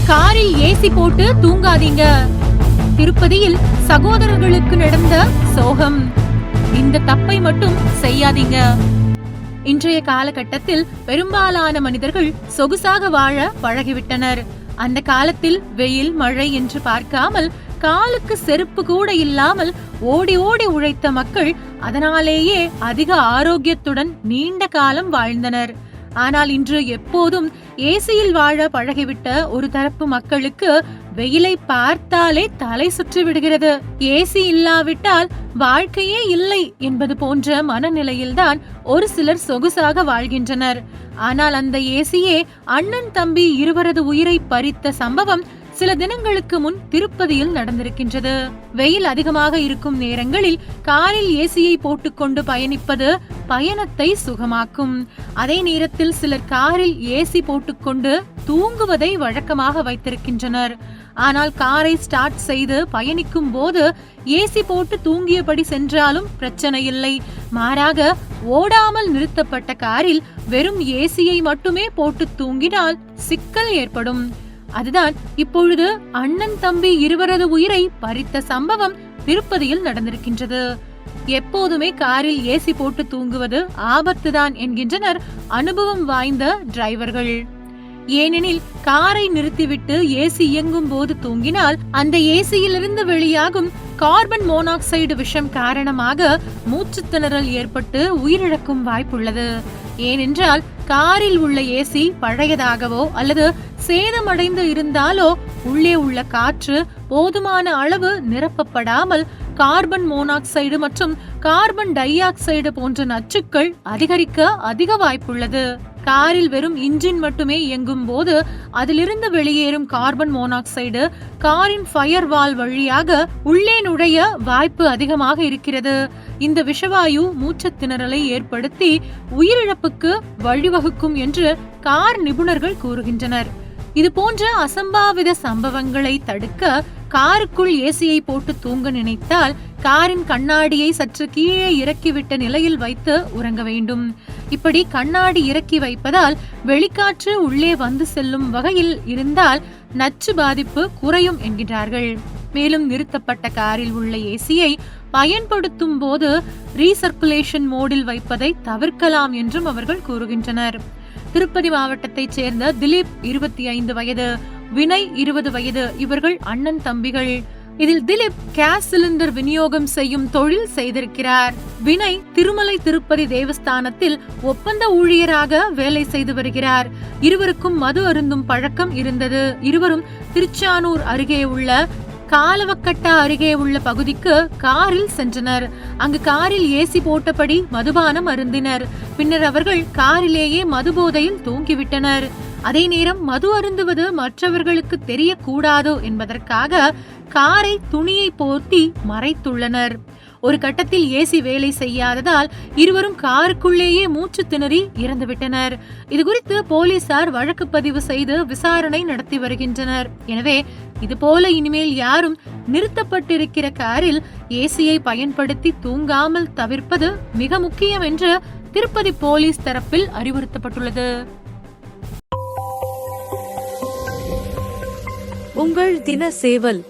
காரில் ஏசி போட்டு தூங்காதீங்க. திருப்பதியில் சகோதரர்களுக்கு நடந்த சோகம். இந்த தப்பை மட்டும் செய்யாதீங்க. இன்றைய காலகட்டத்தில் பெரும்பாலான மனிதர்கள் சொகுசாக வாழ பழகிவிட்டனர். அந்த காலத்தில் வெயில் மழை என்று பார்க்காமல் காலுக்கு செருப்பு கூட இல்லாமல் ஓடி ஓடி உழைத்த மக்கள் அதனாலேயே அதிக ஆரோக்கியத்துடன் நீண்ட காலம் வாழ்ந்தனர். ஆனால் இன்று எப்போதும் ஏசியில் வாழ பழகிவிட்ட ஒரு தரப்பு மக்களுக்கு வெயிலை பார்த்தாலே தலை சுற்றி விடுகிறது. ஏசி இல்லாவிட்டால் வாழ்க்கையே இல்லை என்பது போன்ற மனநிலையில்தான் ஒரு சிலர் சொகுசாக வாழ்கின்றனர். ஆனால் அந்த ஏசியே அண்ணன் தம்பி இருவரது உயிரை பறித்த சம்பவம் சில தினங்களுக்கு முன் திருப்பதியில் நடந்திருக்கின்றது. வெயில் அதிகமாக இருக்கும் நேரங்களில் காரில் ஏசியை போட்டுக்கொண்டு பயணிப்பது பயணத்தை சுகமாக்கும். அதே நேரத்தில் சிலர் காரில் ஏசி போட்டுக்கொண்டு தூங்குவதை வழக்கமாக வைத்திருக்கின்றனர். ஆனால் காரை ஸ்டார்ட் செய்து பயணிக்கும் போது ஏசி போட்டு தூங்கியபடி சென்றாலும் பிரச்சனை இல்லை. மாறாக ஓடாமல் நிறுத்தப்பட்ட காரில் வெறும் ஏசியை மட்டுமே போட்டு தூங்கினால் சிக்கல் ஏற்படும். அதுதான் இப்பொழுது அண்ணன் தம்பி இருவரது உயிரை பறித்த சம்பவம் திருப்பதியில் நடந்திருக்கின்றது. எப்போதுமே காரில் ஏசி போட்டு தூங்குவது ஆபத்துதான் என்கின்றனர் அனுபவம் வாய்ந்த டிரைவர்கள். ஏனெனில் காரை நிறுத்திவிட்டு ஏசி இயங்கும் போது தூங்கினால் அந்த ஏசியிலிருந்து வெளியாகும் கார்பன் மோனாக்சைடு விஷம் காரணமாக மூச்சு திணறல் ஏற்பட்டு உயிரிழக்கும் வாய்ப்புள்ளது. ஏனென்றால் காரில் உள்ள ஏசி பழையதாகவோ அல்லது சேதமடைந்து இருந்தாலோ உள்ளே உள்ள காற்று போதுமான அளவு நிரப்பப்படாமல் கார்பன் மோனாக்சைடு மற்றும் கார்பன் டை ஆக்சைடு போன்ற நச்சுக்கள் அதிகரிக்க அதிக வாய்ப்புள்ளது. காரில் வெறும் இன்ஜின் மட்டுமே இயங்கும் போது அதிலிருந்து வெளியேறும் கார்பன் மோனாக்சைடு காரின் ஃபயர் வால் வழியாக உள்ளே நுழைய வாய்ப்பு அதிகமாக இருக்கிறது. இந்த விஷவாயு மூச்சு திணறலை ஏற்படுத்தி உயிரிழப்புக்கு வழிவகுக்கும் என்று கார் நிபுணர்கள் கூறுகின்றனர். இது போன்ற அசம்பாவித சம்பவங்களை தடுக்க காருக்குள் ஏசியை போட்டு தூங்க நினைத்தால் காரின் கண்ணாடியை சற்று கீழே இறக்கிவிட்ட நிலையில் வைத்து உறங்க வேண்டும். இப்படி கண்ணாடி இறக்கி வைப்பதால் வெளிக்காற்று உள்ளே வந்து செல்லும் வகையில் இருந்தால் நச்சு பாதிப்பு குறையும் என்கிறார்கள். மேலும் நிறுத்தப்பட்ட காரில் உள்ள ஏசியை பயன்படுத்தும் போது ரீசர்க்குலேஷன் மோடில் வைப்பதை தவிர்க்கலாம் என்றும் அவர்கள் கூறுகின்றனர். திருப்பதி மாவட்டத்தைச் சேர்ந்த திலீப் 25 வயது, வினய் 20 வயது. இவர்கள் அண்ணன் தம்பிகள். இதில் திலீப் கேஸ் சிலிண்டர் விநியோகம் செய்யும் தொழில் செய்திருக்கிறார். வினய் திருமலை திருப்பதி தேவஸ்தானத்தில் ஒப்பந்த ஊழியராக வேலை செய்து வருகிறார். இருவருக்கும் மது அருந்தும் பழக்கம் இருந்தது. இருவரும் திருச்சானூர் அருகே உள்ள காலவக்கட்டா அருகே உள்ள பகுதிக்கு காரில் சென்றனர். அங்கு காரில் ஏசி போட்டபடி மதுபானம் அருந்தினர். பின்னர் அவர்கள் காரிலேயே மது போதையில் தூங்கிவிட்டனர். அதே நேரம் மது அருந்துவது மற்றவர்களுக்கு தெரியக்கூடாது என்பதற்காக காரை துணியை போர்த்தி மறைத்துள்ளனர். ஒரு கட்டத்தில் ஏசி வேலை செய்யாததால் இருவரும் காருக்குள்ளேயே மூச்சு திணறி இறந்துவிட்டனர். இது குறித்து போலீசார் வழக்கு பதிவு செய்து விசாரணை நடத்தி வருகின்றனர். எனவே இதுபோல இனிமேல் யாரும் நிறுத்தப்பட்டிருக்கிற காரில் ஏசியை பயன்படுத்தி தூங்காமல் தவிர்ப்பது மிக முக்கியம் என்று திருப்பதி போலீஸ் தரப்பில் அறிவுறுத்தப்பட்டுள்ளது. உங்கள் தின சேவல்.